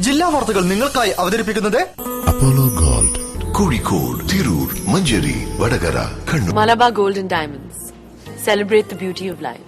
ജില്ലാ വാർത്തകൾ നിങ്ങൾക്കായി അവതരിപ്പിക്കുന്നത് Apollo gold, Kozhikode, Tirur, Manjeri, Vadakara, Kannur. Malabar Gold and Diamonds. Celebrate the beauty of life.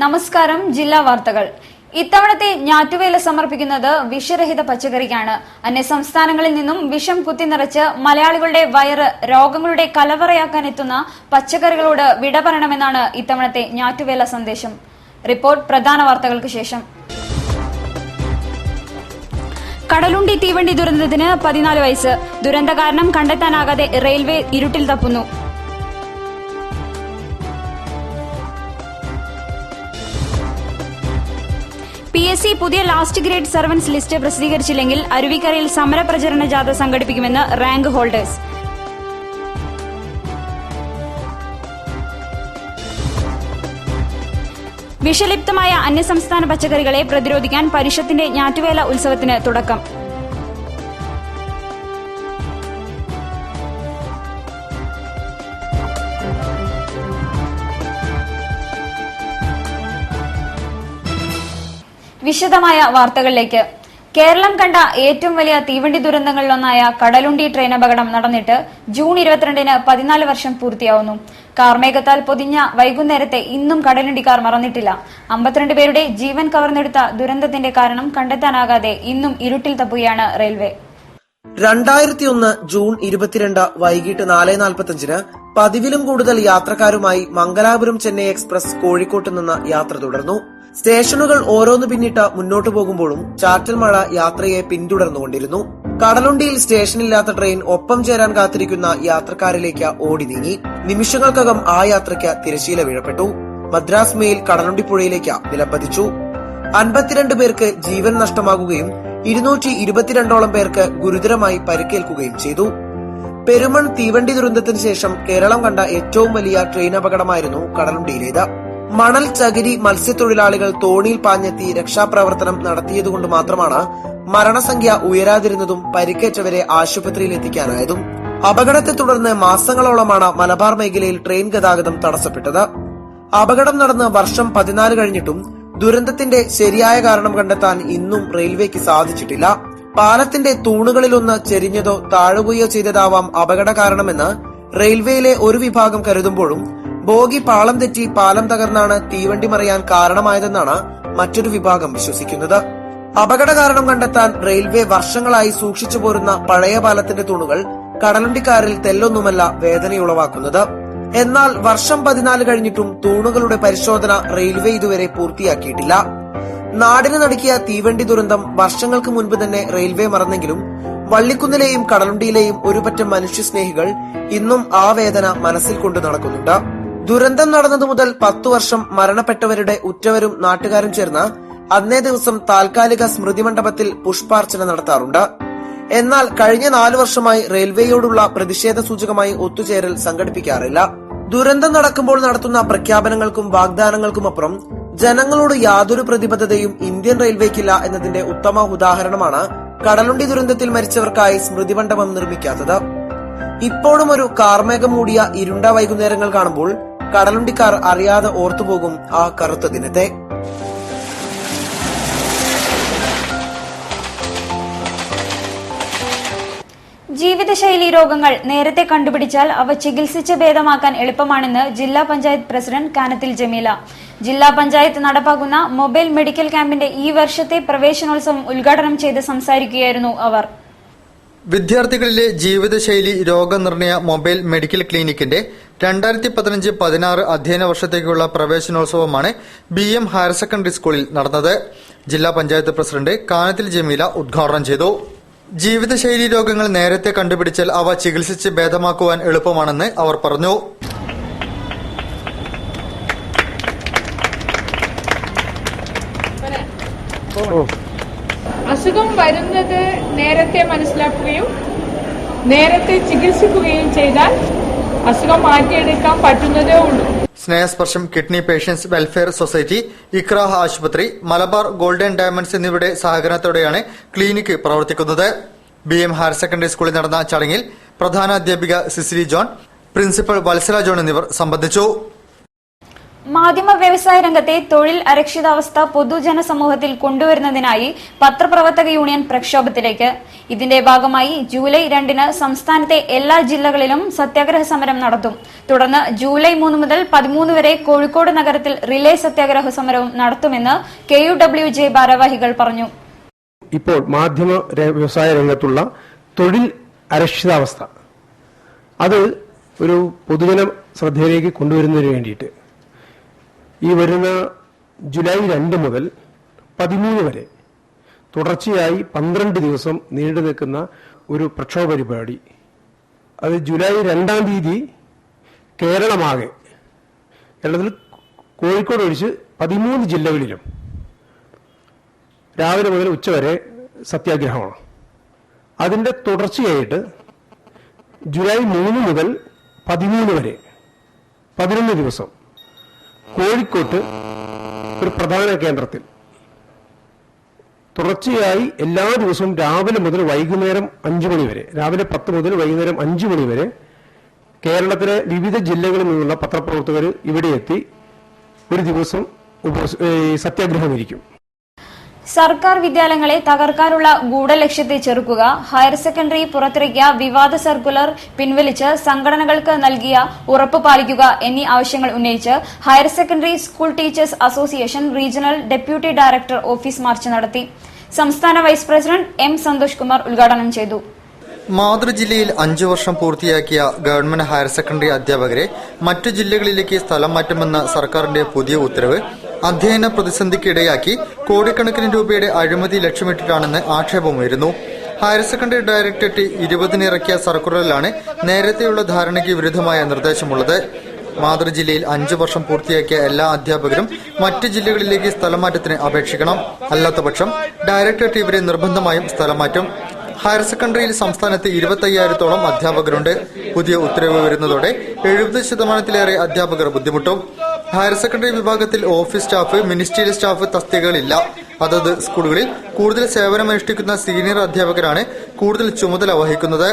നമസ്കാരം. ജില്ലാ വാർത്തകൾ. ഇത്തവണത്തെ ഞാറ്റുവേല സമർപ്പിക്കുന്നത് വിഷരഹിത പച്ചക്കറിക്കാണ്. അന്യസംസ്ഥാനങ്ങളിൽ നിന്നും വിഷം കുത്തിനിറച്ച് മലയാളികളുടെ വയറ് രോഗങ്ങളുടെ കലവറയാക്കാൻ എത്തുന്ന പച്ചക്കറികളോട് വിട പറയണമെന്നാണ് ഇത്തവണത്തെ ഞാറ്റുവേല സന്ദേശം. റിപ്പോർട്ട് പ്രധാന വാർത്തകൾക്ക് ശേഷം. കടലുണ്ടി തീവണ്ടി ദുരന്തത്തിന് 14 വയസ്സ്. ദുരന്ത കാരണം കണ്ടെത്താനാകാതെ റെയിൽവേ ഇരുട്ടിൽ തപ്പുന്നു. PSC പുതിയ ലാസ്റ്റ് ഗ്രേഡ് സർവൻസ് ലിസ്റ്റ് പ്രസിദ്ധീകരിച്ചില്ലെങ്കിൽ അരുവിക്കരയിൽ സമരപ്രചരണ ജാഥ സംഘടിപ്പിക്കുമെന്ന് റാങ്ക് ഹോൾഡേഴ്സ്. വിഷലിപ്തമായ അന്യസംസ്ഥാന പച്ചക്കറികളെ പ്രതിരോധിക്കാൻ പരിഷത്തിന്റെ ഞാറ്റുവേല ഉത്സവത്തിന് തുടക്കം. വിശദമായ വാർത്തകളിലേക്ക്. കേരളം കണ്ട ഏറ്റവും വലിയ തീവണ്ടി ദുരന്തങ്ങളിലൊന്നായ കടലുണ്ടി ട്രെയിൻ അപകടം നടന്നിട്ട് ജൂൺ 22-ന് 14 വർഷം പൂർത്തിയാവുന്നു. കാർമേഘത്താൽ പൊതിഞ്ഞ വൈകുന്നേരത്തെ ഇന്നും കടലുണ്ടിക്കാർ മറന്നിട്ടില്ല. 52 പേരുടെ ജീവൻ കവർന്നെടുത്ത ദുരന്തത്തിന്റെ കാരണം കണ്ടെത്താനാകാതെ ഇന്നും ഇരുട്ടിൽ തപ്പുകയാണ് റെയിൽവേ. 2001 ജൂൺ 22 വൈകിട്ട് 4:45-ന് പതിവിലും കൂടുതൽ യാത്രക്കാരുമായി മംഗലാപുരം ചെന്നൈ എക്സ്പ്രസ് കോഴിക്കോട്ട് നിന്ന് യാത്ര തുടർന്നു. സ്റ്റേഷനുകൾ ഓരോന്ന് പിന്നിട്ട് മുന്നോട്ടു പോകുമ്പോഴും ചാറ്റൽ മഴ യാത്രയെ പിന്തുടർന്നുകൊണ്ടിരുന്നു. കടലുണ്ടിയിൽ സ്റ്റേഷനില്ലാത്ത ട്രെയിൻ ഒപ്പം ചേരാൻ കാത്തിരിക്കുന്ന യാത്രക്കാരിലേക്ക് ഓടി നീങ്ങി. നിമിഷങ്ങൾക്കകം ആ യാത്രയ്ക്ക് തിരശീല വീഴപ്പെട്ടു. മദ്രാസ് മെയിൽ കടലുണ്ടിപ്പുഴയിലേക്ക് നിലംപതിച്ചു. 52 പേർക്ക് ജീവൻ നഷ്ടമാകുകയും 222ഓളം പേർക്ക് ഗുരുതരമായി പരിക്കേൽക്കുകയും ചെയ്തു. പെരുമൺ തീവണ്ടി ദുരന്തത്തിന് ശേഷം കേരളം കണ്ട ഏറ്റവും വലിയ ട്രെയിൻ അപകടമായിരുന്നു കടലുണ്ടിയിലേത്. മണൽ, ചകിരി, മത്സ്യത്തൊഴിലാളികൾ തോണിയിൽ പാഞ്ഞെത്തി രക്ഷാപ്രവർത്തനം നടത്തിയതുകൊണ്ട് മാത്രമാണ് മരണസംഖ്യ ഉയരാതിരുന്നതും പരിക്കേറ്റവരെ ആശുപത്രിയിൽ എത്തിക്കാനായതും. അപകടത്തെ തുടർന്ന് മാസങ്ങളോളമാണ് മലബാർ മേഖലയിൽ ട്രെയിൻ ഗതാഗതം തടസ്സപ്പെട്ടത്. അപകടം നടന്ന് വർഷം 14 കഴിഞ്ഞിട്ടും ദുരന്തത്തിന്റെ ശരിയായ കാരണം കണ്ടെത്താൻ ഇന്നും റെയിൽവേക്ക് സാധിച്ചിട്ടില്ല. പാലത്തിന്റെ തൂണുകളിലൊന്ന് ചെരിഞ്ഞതോ താഴുകയോ ചെയ്തതാവാം അപകട കാരണമെന്ന് റെയിൽവേയിലെ ഒരു വിഭാഗം കരുതുമ്പോഴും ബോഗി പാളം തെറ്റി പാലം തകർന്നാണ് തീവണ്ടി മറിയാൻ കാരണമായതെന്നാണ് മറ്റൊരു വിഭാഗം വിശ്വസിക്കുന്നത്. അപകട കാരണം കണ്ടെത്താൻ റെയിൽവേ വർഷങ്ങളായി സൂക്ഷിച്ചു പോരുന്ന പഴയ പാലത്തിന്റെ തൂണുകൾ കടലുണ്ടിക്കാരിൽ തെല്ലൊന്നുമല്ല വേദനയുളവാക്കുന്നത്. എന്നാൽ വർഷം 14 കഴിഞ്ഞിട്ടും തൂണുകളുടെ പരിശോധന റെയിൽവേ ഇതുവരെ പൂർത്തിയാക്കിയിട്ടില്ല. നാടിന് നടുക്കിയ തീവണ്ടി ദുരന്തം വർഷങ്ങൾക്ക് മുൻപ് തന്നെ റെയിൽവേ മറന്നെങ്കിലും വള്ളിക്കുന്നിലെയും കടലുണ്ടിയിലെയും ഒരുപറ്റം മനുഷ്യസ്നേഹികൾ ഇന്നും ആ വേദന മനസ്സിൽ കൊണ്ടു നടക്കുന്നുണ്ട്. ദുരന്തം നടന്നതു മുതൽ 10 വർഷം മരണപ്പെട്ടവരുടെ ഉറ്റവരും നാട്ടുകാരും ചേർന്ന് അന്നേ ദിവസം താൽക്കാലിക സ്മൃതി മണ്ഡപത്തിൽ പുഷ്പാർച്ചന നടത്താറുണ്ട്. എന്നാൽ കഴിഞ്ഞ 4 വർഷമായി റെയിൽവേയോടുള്ള പ്രതിഷേധ സൂചകമായി ഒത്തുചേരൽ സംഘടിപ്പിക്കാറില്ല. ദുരന്തം നടക്കുമ്പോൾ നടത്തുന്ന പ്രഖ്യാപനങ്ങൾക്കും വാഗ്ദാനങ്ങൾക്കുമപ്പുറം ജനങ്ങളോട് യാതൊരു പ്രതിബദ്ധതയും ഇന്ത്യൻ റെയിൽവേക്കില്ല എന്നതിന്റെ ഉത്തമ ഉദാഹരണമാണ് കടലുണ്ടി ദുരന്തത്തിൽ മരിച്ചവർക്കായി സ്മൃതി മണ്ഡപം നിർമ്മിക്കാത്തത്. ഇപ്പോഴും ഒരു കാർമേഘം മൂടിയ ഇരുണ്ട വൈകുന്നേരങ്ങൾ കാണുമ്പോൾ കടലുണ്ടിക്കാർ അറിയാതെ ഓർത്തുപോകും ആ കറുത്ത ദിനത്തെ. ജീവിതശൈലി രോഗങ്ങൾ നേരത്തെ കണ്ടുപിടിച്ചാൽ അവ ചികിത്സിച്ച് ഭേദമാക്കാൻ എളുപ്പമാണെന്ന് ജില്ലാ പഞ്ചായത്ത് പ്രസിഡന്റ് കാനത്തിൽ ജമീല. ജില്ലാ പഞ്ചായത്ത് നടപ്പാക്കുന്ന മൊബൈൽ മെഡിക്കൽ ക്യാമ്പിന്റെ ഈ വർഷത്തെ പ്രവേശനോത്സവം ഉദ്ഘാടനം ചെയ്ത് സംസാരിക്കുകയായിരുന്നു അവർ. വിദ്യാർത്ഥികളിലെ ജീവിതശൈലി രോഗനിർണയ മൊബൈൽ മെഡിക്കൽ ക്ലിനിക്കിന്റെ 2015-16 അധ്യയന വർഷത്തേക്കുള്ള പ്രവേശനോത്സവമാണ് BM ഹയർ സെക്കൻഡറി സ്കൂളിൽ നടന്നത്. ജില്ലാ പഞ്ചായത്ത് പ്രസിഡന്റ് കാനത്തിൽ ജമീല ഉദ്ഘാടനം ചെയ്തു. ജീവിതശൈലി രോഗങ്ങൾ നേരത്തെ കണ്ടുപിടിച്ചാൽ അവ ചികിത്സിച്ച് ഭേദമാക്കുവാൻ എളുപ്പമാണെന്ന് അവർ പറഞ്ഞു. സംഭവം. അസുഖം വരുന്നത് നേരത്തെ മനസ്സിലാക്കുകയും നേരത്തെ ചികിത്സിക്കുകയും ചെയ്താൽ അസുഖം മാറ്റിയെടുക്കാൻ പറ്റുന്നതേ ഉള്ളൂ. സ്നേഹസ്പർശം കിഡ്നി പേഷ്യൻസ് വെൽഫെയർ സൊസൈറ്റി, ഇക്രാഹ് ആശുപത്രി, മലബാർ ഗോൾഡൻ ഡയമണ്ട്സ് എന്നിവയുടെ സഹകരണത്തോടെയാണ് ക്ലിനിക്ക് പ്രവർത്തിക്കുന്നത്. BM ഹയർ സെക്കൻഡറി സ്കൂളിൽ നടന്ന ചടങ്ങിൽ പ്രധാന അധ്യാപിക സിസിലി ജോൺ, പ്രിൻസിപ്പൽ വത്സല ജോൺ എന്നിവർ സംബന്ധിച്ചു. മാധ്യമ വ്യവസായ രംഗത്തെ തൊഴിൽ അരക്ഷിതാവസ്ഥ പൊതുജന സമൂഹത്തിൽ കൊണ്ടുവരുന്നതിനായി പത്രപ്രവർത്തക യൂണിയൻ പ്രക്ഷോഭത്തിലേക്ക്. ഇതിന്റെ ഭാഗമായി ജൂലൈ 2-ന് സംസ്ഥാനത്തെ എല്ലാ ജില്ലകളിലും സത്യാഗ്രഹ സമരം നടത്തും. തുടർന്ന് ജൂലൈ 3 മുതൽ 13 വരെ കോഴിക്കോട് നഗരത്തിൽ റിലേ സത്യാഗ്രഹ സമരവും നടത്തുമെന്ന് KUWJ ഭാരവാഹികൾ പറഞ്ഞു. ഇപ്പോൾ മാധ്യമ വ്യവസായ രംഗത്തുള്ള തൊഴിൽ അരക്ഷിതാവസ്ഥ അത് ഒരു പൊതുജന ശ്രദ്ധയിലേക്ക് കൊണ്ടുവരുന്നതിന് വേണ്ടിയിട്ട് ഈ വരുന്ന ജൂലൈ 2 മുതൽ 13 വരെ തുടർച്ചയായി 12 ദിവസം നീണ്ടു നിൽക്കുന്ന ഒരു പ്രക്ഷോഭ പരിപാടി, അത് ജൂലൈ 2-ാം തീയതി കേരളമാകെ, കേരളത്തിൽ കോഴിക്കോട് ഒഴിച്ച് 13 ജില്ലകളിലും രാവിലെ മുതൽ ഉച്ചവരെ സത്യാഗ്രഹമാണ്. അതിന്റെ തുടർച്ചയായിട്ട് ജൂലൈ 3 മുതൽ 13 വരെ 11 ദിവസം കോഴിക്കോട്ട് ഒരു പ്രധാന കേന്ദ്രത്തിൽ തുടർച്ചയായി എല്ലാ ദിവസവും രാവിലെ മുതൽ വൈകുന്നേരം 5 മണി വരെ, രാവിലെ 10 മുതൽ വൈകുന്നേരം 5 മണി വരെ കേരളത്തിലെ വിവിധ ജില്ലകളിൽ നിന്നുള്ള പത്രപ്രവർത്തകർ ഇവിടെ എത്തി ഒരു ദിവസം സത്യാഗ്രഹം ഇരിക്കും. സർക്കാർ വിദ്യാലയങ്ങളെ തകർക്കാനുള്ള ഗൂഢലക്ഷ്യത്തെ ചെറുക്കുക, ഹയർ സെക്കൻഡറി പുറത്തിറക്കിയ വിവാദ സർക്കുലർ പിൻവലിച്ച് സംഘടനകൾക്ക് നൽകിയ ഉറപ്പ് പാലിക്കുക എന്നീ ആവശ്യങ്ങൾ ഉന്നയിച്ച് higher secondary school teachers association regional deputy director office march നടത്തി. സംസ്ഥാന vice president M. Santhosh Kumar ഉദ്ഘാടനം ചെയ്തു. മാതൃജില്ലയിൽ 5 വർഷം പൂർത്തിയാക്കിയ ഗവൺമെന്റ് ഹയർ സെക്കൻഡറി അധ്യാപകരെ മറ്റു ജില്ലകളിലേക്ക് സ്ഥലം മാറ്റുമെന്ന സർക്കാരിന്റെ പുതിയ ഉത്തരവ് അധ്യയന പ്രതിസന്ധിക്കിടയാക്കി കോടിക്കണക്കിന് രൂപയുടെ അഴിമതി ലക്ഷ്യമിട്ടിട്ടാണെന്ന് ആക്ഷേപമുയരുന്നു. ഹയർ സെക്കൻഡറി ഡയറക്ടറേറ്റ് 20-ന് ഇറക്കിയ സർക്കുലറിലാണ് നേരത്തെയുള്ള ധാരണയ്ക്ക് വിരുദ്ധമായ നിർദ്ദേശമുള്ളത്. മാതൃജില്ലയിൽ 5 വർഷം പൂർത്തിയാക്കിയ എല്ലാ അധ്യാപകരും മറ്റ് ജില്ലകളിലേക്ക് സ്ഥലമാറ്റത്തിന് അപേക്ഷിക്കണം. അല്ലാത്തപക്ഷം ഡയറക്ടറേറ്റ് ഇവരെ നിർബന്ധമായും സ്ഥലം മാറ്റും. ഹയർ സെക്കൻഡറിയിൽ സംസ്ഥാനത്ത് 25,000-ഓളം അധ്യാപകരുണ്ട്. പുതിയ ഉത്തരവ് വരുന്നതോടെ 70% അധ്യാപകർ ബുദ്ധിമുട്ടും. ഹയർ സെക്കൻഡറി വിഭാഗത്തിൽ ഓഫീസ് സ്റ്റാഫ്, മിനിസ്റ്റീരിയൽ സ്റ്റാഫ് തസ്തികകളില്ല. അതത് സ്കൂളുകളിൽ കൂടുതൽ സേവനമനുഷ്ഠിക്കുന്ന സീനിയർ അധ്യാപകരാണ് കൂടുതൽ ചുമതല വഹിക്കുന്നത്.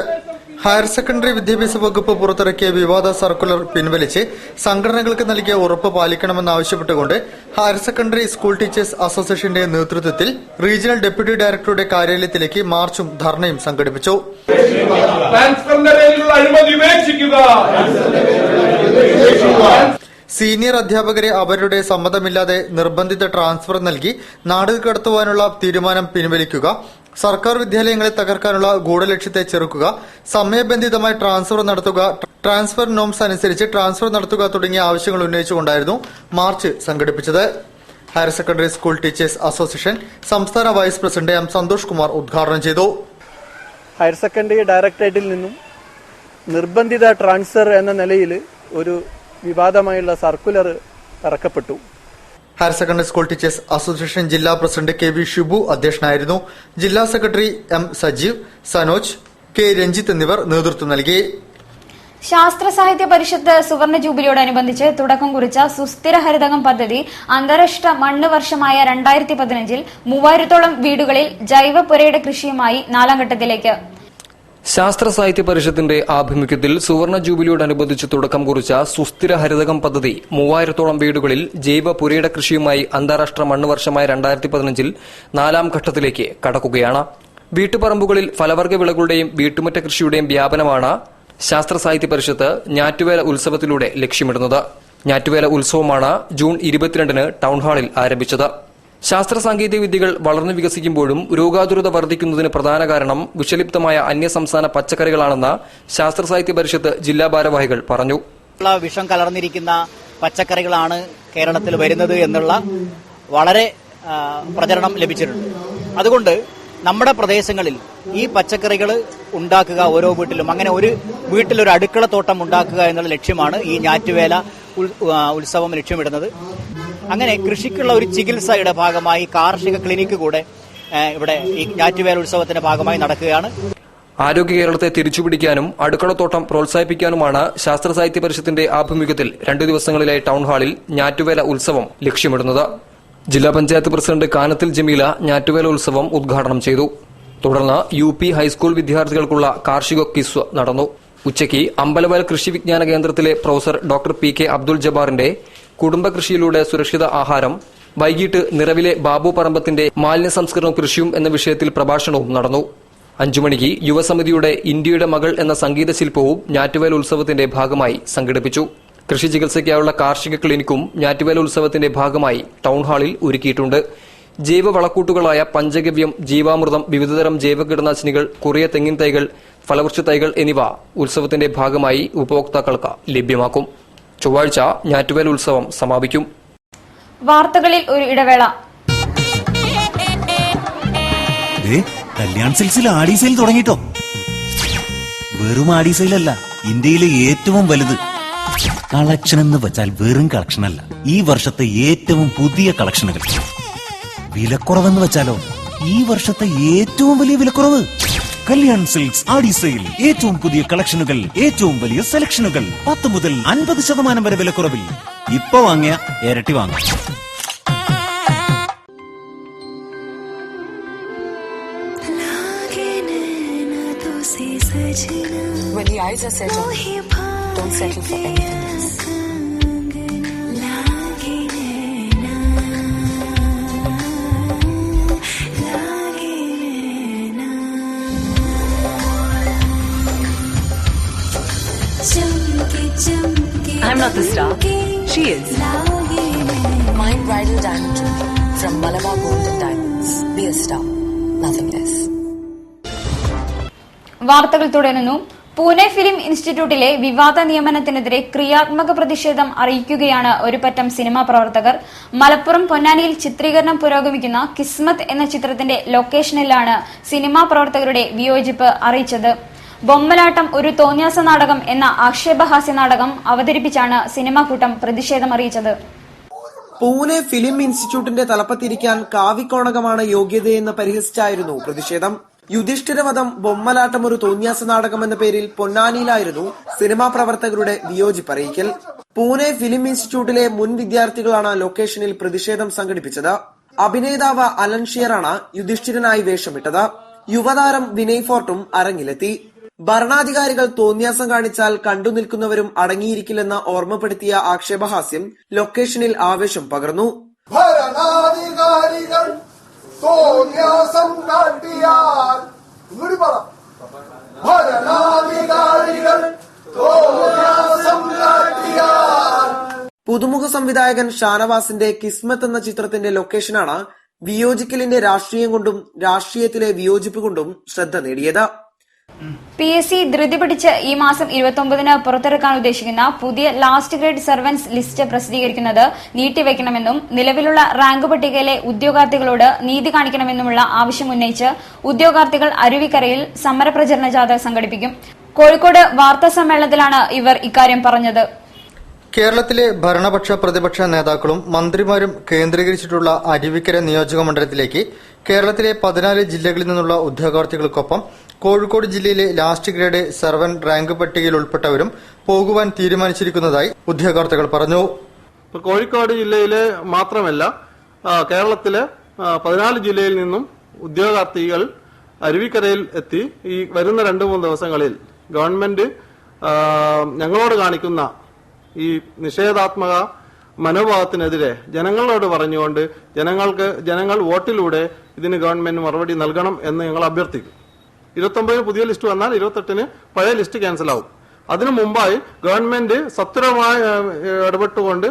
ഹയർ സെക്കൻഡറി വിദ്യാഭ്യാസ വകുപ്പ് പുറത്തിറക്കിയ വിവാദ സർക്കുലർ പിൻവലിച്ച് സംഘടനകൾക്ക് നൽകിയ ഉറപ്പ് പാലിക്കണമെന്നാവശ്യപ്പെട്ടുകൊണ്ട് ഹയർ സെക്കൻഡറി സ്കൂൾ ടീച്ചേഴ്സ് അസോസിയേഷന്റെ നേതൃത്വത്തിൽ റീജിയണൽ ഡെപ്യൂട്ടി ഡയറക്ടറുടെ കാര്യാലയത്തിലേക്ക് മാർച്ചും ധർണയും സംഘടിപ്പിച്ചു. സീനിയർ അധ്യാപകരെ അവരുടെ സമ്മതമില്ലാതെ നിർബന്ധിത ട്രാൻസ്ഫർ നൽകി നാട് കടത്തുവാനുള്ള തീരുമാനം പിൻവലിക്കുക, സർക്കാർ വിദ്യാലയങ്ങളെ തകർക്കാനുള്ള ഗൂഢലക്ഷ്യത്തെ ചെറുക്കുക, സമയബന്ധിതമായി ട്രാൻസ്ഫർ നടത്തുക, ട്രാൻസ്ഫർ നോംസ് അനുസരിച്ച് ട്രാൻസ്ഫർ നടത്തുക തുടങ്ങിയ ആവശ്യങ്ങൾ ഉന്നയിച്ചുകൊണ്ടായിരുന്നു മാർച്ച് സംഘടിപ്പിച്ചത്. Higher secondary school teachers association സംസ്ഥാന vice president M. Santhosh Kumar ഉദ്ഘാടനം ചെയ്തു. ഹയർ സെക്കൻഡറി ഡയറക്ടറേറ്റിൽ നിന്നും നിർബന്ധിത ട്രാൻസ്ഫർ എന്ന നിലയിൽ ഒരു വിവാദമായുള്ള സർക്കുലർ ഇറക്കപ്പെട്ടു. Higher secondary school teachers association ജില്ലാ പ്രസിഡന്റ് KV ഷിബു അധ്യക്ഷനായിരുന്നു. ജില്ലാ secretary M. Sajeev, Sanoj, K. Ranjith എന്നിവർ നേതൃത്വം നൽകി. ശാസ്ത്ര സാഹിത്യ പരിഷത്ത് സുവർണ ജൂബിലിയോടനുബന്ധിച്ച് തുടക്കം കുറിച്ച സുസ്ഥിര ഹരിതകം പദ്ധതി അന്താരാഷ്ട്ര മണ്ണ് വർഷമായ 2015-ൽ 3000-ഓളം വീടുകളിൽ ജൈവ പുരയുടെ കൃഷിയുമായി 4ാം ഘട്ടത്തിലേക്ക്. ശാസ്ത്ര സാഹിത്യ പരിഷത്തിന്റെ ആഭിമുഖ്യത്തിൽ സുവർണ ജൂബിലിയോടനുബന്ധിച്ച് തുടക്കം കുറിച്ച സുസ്ഥിര ഹരിതകം പദ്ധതി 3000-ഓളം വീടുകളിൽ ജൈവ പുരയിട കൃഷിയുമായി അന്താരാഷ്ട്ര മണ്ണ് വർഷമായ 2015-ൽ 4ാം ഘട്ടത്തിലേക്ക് കടക്കുകയാണ്. വീട്ടുപറമ്പുകളിൽ ഫലവർഗ്ഗ വിളകളുടെയും വീട്ടുമുറ്റ കൃഷിയുടെയും വ്യാപനമാണ് ശാസ്ത്ര സാഹിത്യ പരിഷത്ത് ഞാറ്റുവേല ഉത്സവത്തിലൂടെ ലക്ഷ്യമിടുന്നത്. ഞാറ്റുവേല ഉത്സവമാണ് ജൂൺ 22-ന് ടൌൺഹാളിൽ ആരംഭിച്ചത്. ശാസ്ത്ര സാങ്കേതിക വിദ്യകൾ വളർന്നു വികസിക്കുമ്പോഴും രോഗാതുരത വർദ്ധിക്കുന്നതിന് പ്രധാന കാരണം വിഷലിപ്തമായ അന്യസംസ്ഥാന പച്ചക്കറികളാണെന്ന് ശാസ്ത്ര സാഹിത്യ പരിഷത്ത് ജില്ലാ ഭാരവാഹികൾ പറഞ്ഞു. വിഷം കലർന്നിരിക്കുന്ന പച്ചക്കറികളാണ് കേരളത്തിൽ വരുന്നത് എന്നുള്ള വളരെ പ്രചരണം ലഭിച്ചിട്ടുണ്ട്. അതുകൊണ്ട് നമ്മുടെ പ്രദേശങ്ങളിൽ ഈ പച്ചക്കറികൾ ഉണ്ടാക്കുക, ഓരോ വീട്ടിലും അങ്ങനെ ഒരു വീട്ടിലൊരു അടുക്കളത്തോട്ടം ഉണ്ടാക്കുക എന്നുള്ള ലക്ഷ്യമാണ് ഈ ഞാറ്റുവേല ഉത്സവം ലക്ഷ്യമിടുന്നത്. അങ്ങനെ കൃഷിക്കുള്ള ഒരു ചികിത്സയുടെ ഭാഗമായി കാർഷിക ക്ലിനിക്ക് കൂടെ ഇവിടെ ഈ ഞാറ്റുവേല ഉത്സവത്തിന്റെ ഭാഗമായി നടക്കുകയാണ്. ആരോഗ്യ കേരളത്തെ തിരിച്ചുപിടിക്കാനും അടുക്കളത്തോട്ടം പ്രോത്സാഹിപ്പിക്കാനുമാണ് ശാസ്ത്ര സാഹിത്യ പരിഷത്തിന്റെ ആഭിമുഖ്യത്തിൽ 2 ദിവസങ്ങളിലായി ടൌൺഹാളിൽ ഞാറ്റുവേല ഉത്സവം ലക്ഷ്യമിടുന്നത്. ജില്ലാ പഞ്ചായത്ത് പ്രസിഡന്റ് കാനത്തിൽ ജമീല ഞാറ്റുവേല ഉത്സവം ഉദ്ഘാടനം ചെയ്തു. തുടർന്ന് UP ഹൈസ്കൂൾ വിദ്യാർത്ഥികൾക്കുള്ള കാർഷിക ക്വിസ് നടന്നു. ഉച്ചയ്ക്ക് അമ്പലവയൽ കൃഷി വിജ്ഞാന കേന്ദ്രത്തിലെ പ്രൊഫസർ ഡോക്ടർ PK അബ്ദുൽ ജബ്ബാറിന്റെ കുടുംബകൃഷിയിലൂടെ സുരക്ഷിത ആഹാരം, വൈകിട്ട് നിറവിലെ ബാബു പറമ്പത്തിന്റെ മാലിന്യ സംസ്കരണവും കൃഷിയും എന്ന വിഷയത്തിൽ പ്രഭാഷണവും നടന്നു. 5 മണിക്ക് യുവസമിതിയുടെ ഇന്ത്യയുടെ മകൾ എന്ന സംഗീത ശില്പവും ഞാറ്റുവേല ഉത്സവത്തിന്റെ ഭാഗമായി സംഘടിപ്പിച്ചു. കൃഷി ചികിത്സയ്ക്കായുള്ള കാർഷിക ക്ലിനിക്കും ഞാറ്റുവേല ഉത്സവത്തിന്റെ ഭാഗമായി ടൌൺഹാളിൽ ഒരുക്കിയിട്ടുണ്ട്. ജൈവ വളക്കൂട്ടുകളായ പഞ്ചഗവ്യം, ജീവാമൃതം, വിവിധതരം ജൈവ കീടനാശിനികൾ, കുറിയ തെങ്ങിൻ തൈകൾ, ഫലവൃക്ഷ തൈകൾ എന്നിവ ഉത്സവത്തിന്റെ ഭാഗമായി ഉപഭോക്താക്കൾക്ക് ലഭ്യമാക്കും. ചൊവ്വാഴ്ച ഞാറ്റുവേല ഉത്സവം സമാപിക്കും. വാർത്തകളിൽ ഒരു ഇടവേള. കല്യാൺ സിൽക്സിൽ ആടി സെയിൽ തുടങ്ങിട്ടോ. വെറും ആടി സെയിലല്ല, ഇന്ത്യയിലെ ഏറ്റവും വലുത്. കളക്ഷൻ എന്ന് വെച്ചാൽ വെറും കളക്ഷൻ അല്ല, ഈ വർഷത്തെ ഏറ്റവും പുതിയ കളക്ഷനുകൾ. വിലക്കുറവെന്ന് വെച്ചാലോ, ഈ വർഷത്തെ ഏറ്റവും വലിയ വിലക്കുറവ്. കല്യാൺ സിൽക്സ് ആടി സെയിൽ. ഏറ്റവും പുതിയ കളക്ഷനുകൾ, ഏറ്റവും വലിയ സെലക്ഷനുകൾ. 10 മുതൽ 50% വരെ വിലക്കുറവിൽ. ഇപ്പൊ വാങ്ങിയ ഇരട്ടി വാങ്ങാം. When the eyes are set on you, don't settle for anything else. I'm not the star. She is. Mind bridal diamond jewelry from Malabar Gold and Diamonds. Be a star, nothing less. വാർത്തകൾ തുടരുന്നു. Pune film ഇൻസ്റ്റിറ്റ്യൂട്ടിലെ വിവാദ നിയമനത്തിനെതിരെ ക്രിയാത്മക പ്രതിഷേധം അറിയിക്കുകയാണ് ഒരു പറ്റം cinema പ്രവർത്തകർ. മലപ്പുറം പൊന്നാനിയിൽ ചിത്രീകരണം പുരോഗമിക്കുന്ന കിസ്മത്ത് എന്ന ചിത്രത്തിന്റെ ലൊക്കേഷനിലാണ് സിനിമാ പ്രവർത്തകരുടെ വിയോജിപ്പ് അറിയിച്ചത്. ബൊമ്മലാട്ടം ഒരു തോന്യാസ നാടകം എന്ന ആക്ഷേപഹാസ്യ നാടകം അവതരിപ്പിച്ചാണ് സിനിമാ കൂട്ടം പ്രതിഷേധം അറിയിച്ചത്. പൂനെ ഫിലിം ഇൻസ്റ്റിറ്റ്യൂട്ടിന്റെ തലപ്പത്തിരിക്കാൻ കാവിക്കോണകമാണ് യോഗ്യതയെന്ന് പരിഹസിച്ചായിരുന്നു പ്രതിഷേധം. യുധിഷ്ഠിരവധം ബൊമ്മലാട്ടം ഒരു തോന്യാസ നാടകം എന്ന പേരിൽ പൊന്നാനിയിലായിരുന്നു സിനിമാ പ്രവർത്തകരുടെ വിയോജിപ്പറിയിക്കൽ. പൂനെ ഫിലിം ഇൻസ്റ്റിറ്റ്യൂട്ടിലെ മുൻ വിദ്യാർത്ഥികളാണ് ലൊക്കേഷനിൽ പ്രതിഷേധം സംഘടിപ്പിച്ചത്. അഭിനേതാവ് അലൻ ഷിയറാണ് യുധിഷ്ഠിരനായി വേഷമിട്ടത്. യുവതാരം വിനയ് ഫോർട്ടും അരങ്ങിലെത്തി. ഭരണാധികാരികൾ തോന്യാസം കാണിച്ചാൽ കണ്ടു നിൽക്കുന്നവരും അടങ്ങിയിരിക്കില്ലെന്ന് ഓർമ്മപ്പെടുത്തിയ ആക്ഷേപഹാസ്യം ലൊക്കേഷനിൽ ആവേശം പകർന്നു. ഭരണാധികാരികൾ തോന്യാസം കാട്ടിയാൽ പുതുമുഖ സംവിധായകൻ ഷാനവാസിന്റെ കിസ്മത്ത് എന്ന ചിത്രത്തിന്റെ ലൊക്കേഷനാണ് വിയോജിക്കലിന്റെ രാഷ്ട്രീയം കൊണ്ടും രാഷ്ട്രീയത്തിലെ വിയോജിപ്പ് കൊണ്ടും ശ്രദ്ധ നേടിയത്. PSC ധൃതി പിടിച്ച് ഈ മാസം 29-ന് പുറത്തിറക്കാൻ ഉദ്ദേശിക്കുന്ന പുതിയ ലാസ്റ്റ് ഗ്രേഡ് സർവൻസ് ലിസ്റ്റ് പ്രസിദ്ധീകരിക്കുന്നത് നീട്ടിവെക്കണമെന്നും നിലവിലുള്ള റാങ്ക് പട്ടികയിലെ ഉദ്യോഗാർത്ഥികളോട് നീതി കാണിക്കണമെന്നുമുള്ള ആവശ്യം ഉന്നയിച്ച് ഉദ്യോഗാർത്ഥികൾ അരുവിക്കരയിൽ സമരപ്രചരണ ജാഥ സംഘടിപ്പിക്കും. കോഴിക്കോട് വാർത്താ സമ്മേളനത്തിലാണ് ഇവർ ഇക്കാര്യം പറഞ്ഞത്. കേരളത്തിലെ ഭരണപക്ഷ പ്രതിപക്ഷ നേതാക്കളും മന്ത്രിമാരും കേന്ദ്രീകരിച്ചിട്ടുള്ള അരുവിക്കര നിയോജക മണ്ഡലത്തിലേക്ക് കേരളത്തിലെ 14 ജില്ലകളിൽ നിന്നുള്ള ഉദ്യോഗാർത്ഥികൾക്കൊപ്പം കോഴിക്കോട് ജില്ലയിലെ ലാസ്റ്റ് ഗ്രേഡ് സർവന്റ് റാങ്ക് പട്ടികയിൽ ഉൾപ്പെട്ടവരും പോകുവാൻ തീരുമാനിച്ചിരിക്കുന്നതായി ഉദ്യോഗാർത്ഥികൾ പറഞ്ഞു. കോഴിക്കോട് ജില്ലയിലെ മാത്രമല്ല കേരളത്തിലെ 14 ജില്ലയിൽ നിന്നും ഉദ്യോഗാർത്ഥികൾ അരുവിക്കരയിൽ എത്തി ഈ വരുന്ന 2-3 ദിവസങ്ങളിൽ ഗവൺമെന്റ് ഞങ്ങളോട് കാണിക്കുന്ന ഈ നിഷേധാത്മക മനോഭാവത്തിനെതിരെ ജനങ്ങളോട് പറഞ്ഞുകൊണ്ട് ജനങ്ങൾ വോട്ടിലൂടെ ഇതിന് ഗവൺമെന്റ് മറുപടി നൽകണം എന്ന് ഞങ്ങൾ അഭ്യർത്ഥിക്കും. 29-ന് പുതിയ ലിസ്റ്റ് വന്നാൽ 28-ന് പഴയ ലിസ്റ്റ് ക്യാൻസൽ ആവും. അതിനു മുമ്പായി ഗവൺമെന്റ് സത്വരമായി ഇടപെട്ടുകൊണ്ട്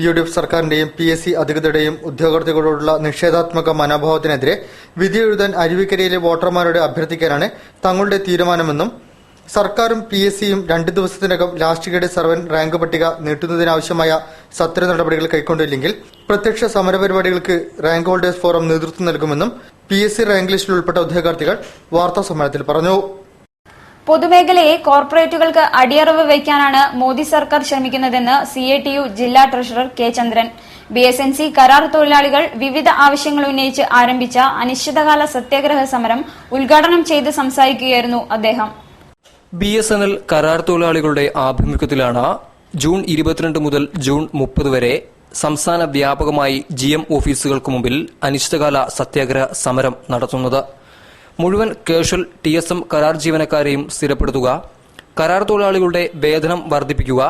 UDF സർക്കാരിന്റെയും PSC അധികൃതരുടെയും ഉദ്യോഗാർത്ഥികളോടുള്ള നിഷേധാത്മക മനോഭാവത്തിനെതിരെ വിധി എഴുതാൻ അരുവിക്കരയിലെ വോട്ടർമാരോട് അഭ്യർത്ഥിക്കാനാണ് തങ്ങളുടെ തീരുമാനമെന്നും സർക്കാരും PSCയും 2 ദിവസത്തിനകം ലാസ്റ്റ് ഗ്രേഡ് സർവന്റ് റാങ്ക് പട്ടിക നീട്ടുന്നതിനാവശ്യമായ സത്വര നടപടികൾ കൈക്കൊണ്ടില്ലെങ്കിൽ പ്രത്യക്ഷ സമരപരിപാടികൾക്ക് റാങ്ക് ഹോൾഡേഴ്സ് ഫോറം നേതൃത്വം നൽകുമെന്നും PSC റാങ്ക് ലിസ്റ്റിൽ ഉൾപ്പെട്ട ഉദ്യോഗാർത്ഥികൾ വാർത്താ സമ്മേളനത്തിൽ പറഞ്ഞു. പൊതുമേഖലയെ കോർപ്പറേറ്റുകൾക്ക് അടിയറവ് വയ്ക്കാനാണ് മോദി സർക്കാർ ശ്രമിക്കുന്നതെന്ന് CATU ജില്ലാ ട്രഷറർ കെ ചന്ദ്രൻ. BSNC കരാർ തൊഴിലാളികൾ വിവിധ ആവശ്യങ്ങൾ ഉന്നയിച്ച് ആരംഭിച്ച അനിശ്ചിതകാല സത്യാഗ്രഹ സമരം ഉദ്ഘാടനം ചെയ്ത് സംസാരിക്കുകയായിരുന്നു അദ്ദേഹം. BSNL കരാർ തൊഴിലാളികളുടെ ആഭിമുഖ്യത്തിലാണ് ജൂൺ 22 മുതൽ ജൂൺ 30 വരെ സംസ്ഥാന വ്യാപകമായി GM ഓഫീസുകൾക്ക് മുമ്പിൽ അനിശ്ചിതകാല സത്യാഗ്രഹ സമരം നടത്തുന്നത്. മുഴുവൻ കാഷ്വൽ TSM കരാർ ജീവനക്കാരെയും സ്ഥിരപ്പെടുത്തുക, കരാർ തൊഴിലാളികളുടെ വേതനം വർദ്ധിപ്പിക്കുക,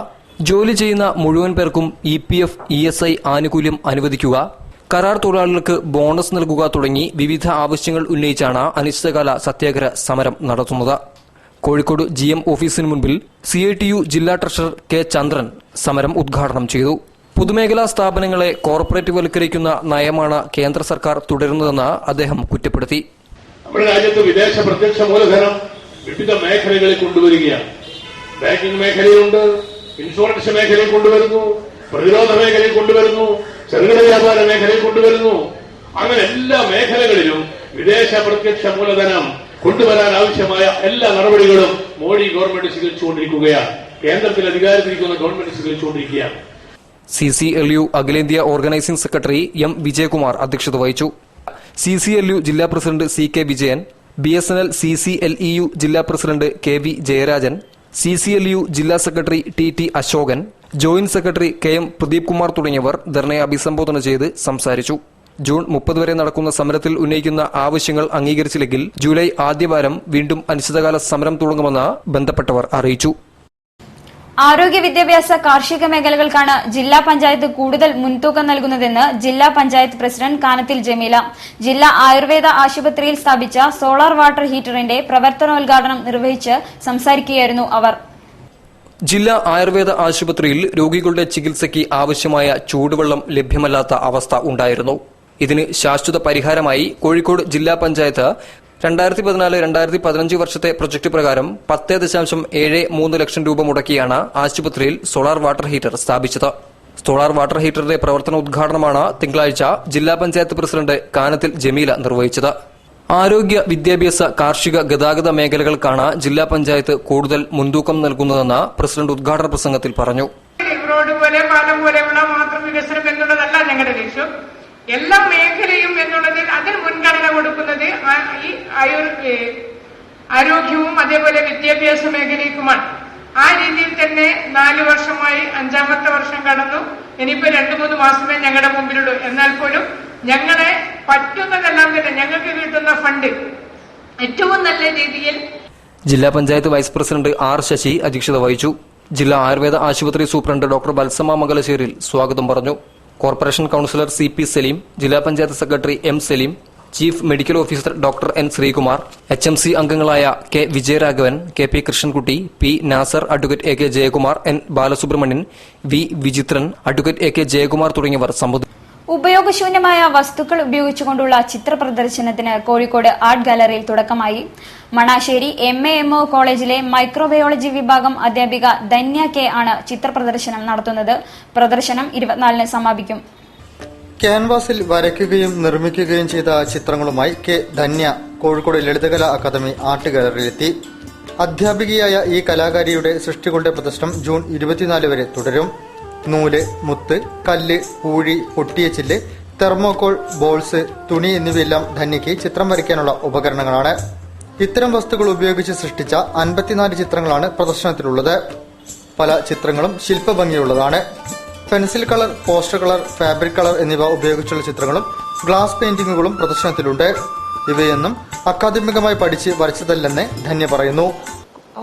ജോലി ചെയ്യുന്ന മുഴുവൻ പേർക്കും EPF ESI ആനുകൂല്യം അനുവദിക്കുക, കരാർ തൊഴിലാളികൾക്ക് ബോണസ് നൽകുക തുടങ്ങി വിവിധ ആവശ്യങ്ങൾ ഉന്നയിച്ചാണ് അനിശ്ചിതകാല സത്യാഗ്രഹ സമരം നടത്തുന്നത്. കോഴിക്കോട് GM ഓഫീസിന് മുൻപിൽ CATU ജില്ലാ ട്രഷറർ കെ ചന്ദ്രൻ സമരം ഉദ്ഘാടനം ചെയ്തു. പൊതുമേഖലാ സ്ഥാപനങ്ങളെ കോർപ്പറേറ്റ്വൽക്കരിക്കുന്ന നയമാണ് കേന്ദ്ര സർക്കാർ തുടരുന്നതെന്ന് അദ്ദേഹം കുറ്റപ്പെടുത്തി. നമ്മുടെ രാജ്യത്ത് വിദേശ പ്രത്യക്ഷ മൂലധനം വിവിധ മേഖലകളിൽ കൊണ്ടുവരികയാണ്. ബാങ്കിംഗ് മേഖലയുണ്ട്, ഇൻഷുറൻസ് മേഖലയിൽ കൊണ്ടുവരുന്നു, പ്രതിരോധ മേഖലയിൽ കൊണ്ടുവരുന്നു, ചെറുകിട വ്യാപാര മേഖലയിൽ കൊണ്ടുവരുന്നു. അങ്ങനെ എല്ലാ മേഖലകളിലും വിദേശ പ്രത്യക്ഷ മൂലധനം കൊണ്ടുവരാൻ ആവശ്യമായ എല്ലാ നടപടികളും മോഡി ഗവൺമെന്റ് സ്വീകരിച്ചുകൊണ്ടിരിക്കുകയാണ്. കേന്ദ്രത്തിൽ അധികാരത്തിരിക്കുന്ന ഗവൺമെന്റ് സ്വീകരിച്ചുകൊണ്ടിരിക്കുകയാണ്. CCLU അഖിലേന്ത്യാ ഓർഗനൈസിംഗ് സെക്രട്ടറി M. വിജയകുമാർ അധ്യക്ഷത വഹിച്ചു. CCLU ജില്ലാ president CK Vijayan, BSNL CCLEU ജില്ലാ പ്രസിഡന്റ് KV ജയരാജൻ, CCLU ജില്ലാ secretary TT Ashokan, joint secretary KM Pradeep Kumar തുടങ്ങിയവർ ധർണയെ അഭിസംബോധന ചെയ്ത് സംസാരിച്ചു. ജൂൺ 30 വരെ നടക്കുന്ന സമരത്തിൽ ഉന്നയിക്കുന്ന ആവശ്യങ്ങൾ അംഗീകരിച്ചില്ലെങ്കിൽ ജൂലൈ ആദ്യവാരം വീണ്ടും അനിശ്ചിതകാല സമരം തുടങ്ങുമെന്ന് ബന്ധപ്പെട്ടവർ അറിയിച്ചു. ആരോഗ്യ, വിദ്യാഭ്യാസ, കാർഷിക മേഖലകൾക്കാണ് ജില്ലാ പഞ്ചായത്ത് കൂടുതൽ മുൻതൂക്കം നൽകുന്നതെന്ന് ജില്ലാ പഞ്ചായത്ത് പ്രസിഡന്റ് കാനത്തിൽ ജമീല ജില്ലാ ആയുർവേദ ആശുപത്രിയിൽ സ്ഥാപിച്ച സോളാർ വാട്ടർ ഹീറ്ററിന്റെ പ്രവർത്തനോദ്ഘാടനം നിർവഹിച്ച് സംസാരിക്കുകയായിരുന്നു അവർ. ജില്ലാ ആയുർവേദ ആശുപത്രിയിൽ രോഗികളുടെ ചികിത്സയ്ക്ക് ആവശ്യമായ ചൂടുവെള്ളം ലഭ്യമല്ലാത്ത അവസ്ഥ ഉണ്ടായിരുന്നു. ഇതിന് ശാശ്വത പരിഹാരമായി കോഴിക്കോട് ജില്ലാ പഞ്ചായത്ത് 2014-2015 വർഷത്തെ പ്രൊജക്ട് പ്രകാരം 10.73 ലക്ഷം രൂപ മുടക്കിയാണ് ആശുപത്രിയിൽ സോളാർ വാട്ടർ ഹീറ്റർ സ്ഥാപിച്ചത്. സോളാർ വാട്ടർ ഹീറ്ററിന്റെ പ്രവർത്തന ഉദ്ഘാടനമാണ് തിങ്കളാഴ്ച ജില്ലാ പഞ്ചായത്ത് പ്രസിഡന്റ് കാനത്തിൽ ജമീല നിർവഹിച്ചത്. ആരോഗ്യ, വിദ്യാഭ്യാസ, കാർഷിക, ഗതാഗത മേഖലകൾക്കാണ് ജില്ലാ പഞ്ചായത്ത് കൂടുതൽ മുൻതൂക്കം നൽകുന്നതെന്ന് പ്രസിഡന്റ് ഉദ്ഘാടന പ്രസംഗത്തിൽ പറഞ്ഞു. റോഡ് പോലെ, പാലം പോലെയുള്ള മാത്രം വികസനം എന്നുള്ളതല്ല ഞങ്ങളുടെ ലക്ഷ്യം. എല്ലാ മേഖലയും എന്നുള്ളതിൽ അതിന് മുൻഗണന കൊടുക്കുന്നത് ഈ ആരോഗ്യവും അതേപോലെ വിദ്യാഭ്യാസ മേഖലയ്ക്കുമാണ്. ആ രീതിയിൽ തന്നെ 4 വർഷമായി 5ാമത്തെ വർഷം കടന്നു. ഇനിയിപ്പോ 2-3 മാസമേ ഞങ്ങളുടെ മുമ്പിലുള്ളൂ. എന്നാൽ പോലും ഞങ്ങളെ പറ്റുന്നതെല്ലാം തന്നെ ഞങ്ങൾക്ക് കിട്ടുന്ന ഫണ്ട് ഏറ്റവും നല്ല രീതിയിൽ. ജില്ലാ panchayat vice president R. Sasi അധ്യക്ഷത വഹിച്ചു. ജില്ലാ ആയുർവേദ ആശുപത്രി സൂപ്രണ്ട് ഡോക്ടർ ബൽസമ മംഗലശ്ശേരിൽ സ്വാഗതം പറഞ്ഞു. കോർപ്പറേഷൻ കൌൺസിലർ CP സലീം, ജില്ലാ panchayat secretary M. Saleem, chief medical officer doctor N. Sreekumar, HMC അംഗങ്ങളായ K. Vijayaraghavan, KP Krishnankutty, P. Nasar, advocate AK Jayakumar, N. Balasubramanian, V. Vichithran, advocate AK Jayakumar തുടങ്ങിയവർ സംബന്ധിച്ചു. ഉപയോഗശൂന്യമായ വസ്തുക്കൾ ഉപയോഗിച്ചുകൊണ്ടുള്ള ചിത്ര പ്രദർശനത്തിന് കോഴിക്കോട് ആർട്ട് ഗാലറിയിൽ തുടക്കമായി. മണാശ്ശേരി MAMO കോളേജിലെ മൈക്രോബയോളജി വിഭാഗം അധ്യാപിക ധന്യ K ആണ് ചിത്ര പ്രദർശനം നടത്തുന്നത്. പ്രദർശനം 24-ന് സമാപിക്കും. ക്യാൻവാസിൽ വരയ്ക്കുകയും നിർമ്മിക്കുകയും ചെയ്ത ചിത്രങ്ങളുമായി K. ധന്യ കോഴിക്കോട് ലളിതകലാ അക്കാദമി ആർട്ട് ഗാലറിയിലെത്തി. അധ്യാപികയായ ഈ കലാകാരിയുടെ സൃഷ്ടികളുടെ പ്രദർശനം ജൂൺ 24 വരെ തുടരും. നൂല്, മുത്ത്, കല്ല്, പൂഴി, പൊട്ടിയ ചില്ല്, തെർമോകോൾ, ബോൾസ്, തുണി എന്നിവയെല്ലാം ധന്യയ്ക്ക് ചിത്രം വരയ്ക്കാനുള്ള ഉപകരണങ്ങളാണ്. ഇത്തരം വസ്തുക്കൾ ഉപയോഗിച്ച് സൃഷ്ടിച്ച 54 ചിത്രങ്ങളാണ് പ്രദർശനത്തിലുള്ളത്. പല ചിത്രങ്ങളും ശില്പഭംഗിയുള്ളതാണ്. Pencil colour, poster colour, fabric colour എന്നിവ ഉപയോഗിച്ചുള്ള ചിത്രങ്ങളും ഗ്ലാസ് പെയിന്റിങ്ങുകളും പ്രദർശനത്തിലുണ്ട്. ഇവയൊന്നും അക്കാദമികമായി പഠിച്ച് വരച്ചതല്ലെന്ന് ധന്യ പറയുന്നു.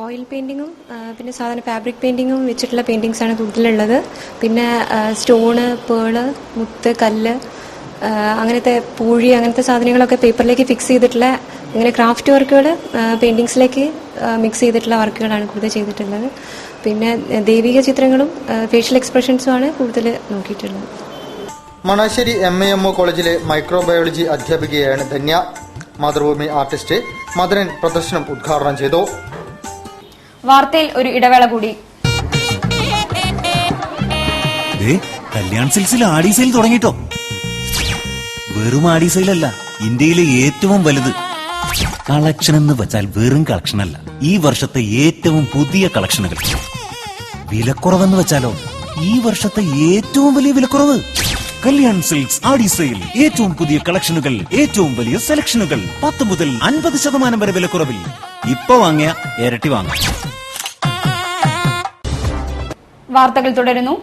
ഓയിൽ പെയിന്റിങ്ങും പിന്നെ സാധാരണ ഫാബ്രിക് പെയിന്റിങ്ങും വെച്ചിട്ടുള്ള പെയിന്റിങ്സാണ് കൂടുതലുള്ളത്. പിന്നെ സ്റ്റോണ്, പേള്, മുത്ത്, കല്ല്, അങ്ങനത്തെ പൂഴി, അങ്ങനത്തെ സാധനങ്ങളൊക്കെ പേപ്പറിലേക്ക് ഫിക്സ് ചെയ്തിട്ടുള്ള ഇങ്ങനെ ക്രാഫ്റ്റ് വർക്കുകൾ പെയിന്റിങ്സിലേക്ക് മിക്സ് ചെയ്തിട്ടുള്ള വർക്കുകളാണ് കൂടുതൽ ചെയ്തിട്ടുള്ളത്. പിന്നെ ദൈവിക ചിത്രങ്ങളും ഫേഷ്യൽ എക്സ്പ്രഷൻസും ആണ് കൂടുതൽ നോക്കിയിട്ടുള്ളത്. മണാശ്ശേരി MAMO കോളേജിലെ മൈക്രോബയോളജി അധ്യാപികയാണ് ധന്യ. മാതൃഭൂമി ആർട്ടിസ്റ്റ് മദനൻ പ്രദർശനം ഉദ്ഘാടനം ചെയ്തു. വാർത്തയിൽ ഒരു ഇടവേള കൂടി. കല്യാൺ സിൽക്സിൽ ആഡി സെയിൽ തുടങ്ങിട്ടോ. വെറും ആഡി സെയിലല്ല, ഇന്ത്യയിലെ ഏറ്റവും വലുത്. കളക്ഷൻ എന്ന് വെച്ചാൽ വെറും കളക്ഷനല്ല, ഈ വർഷത്തെ ഏറ്റവും പുതിയ കളക്ഷനുകൾ. വിലക്കുറവെന്ന് വെച്ചാലോ, ഈ വർഷത്തെ ഏറ്റവും വലിയ വിലക്കുറവ്. കല്യാൺ സിൽക്സ് ആടി സെയിൽ. ഏറ്റവും പുതിയ കളക്ഷനുകൾ, ഏറ്റവും വലിയ സെലക്ഷനുകൾ, 10 മുതൽ 50% വരെ വിലക്കുറവിൽ. ഇപ്പൊ വാങ്ങിയ ഇരട്ടി വാങ്ങാം. വാർത്തകൾ തുടരുന്നു.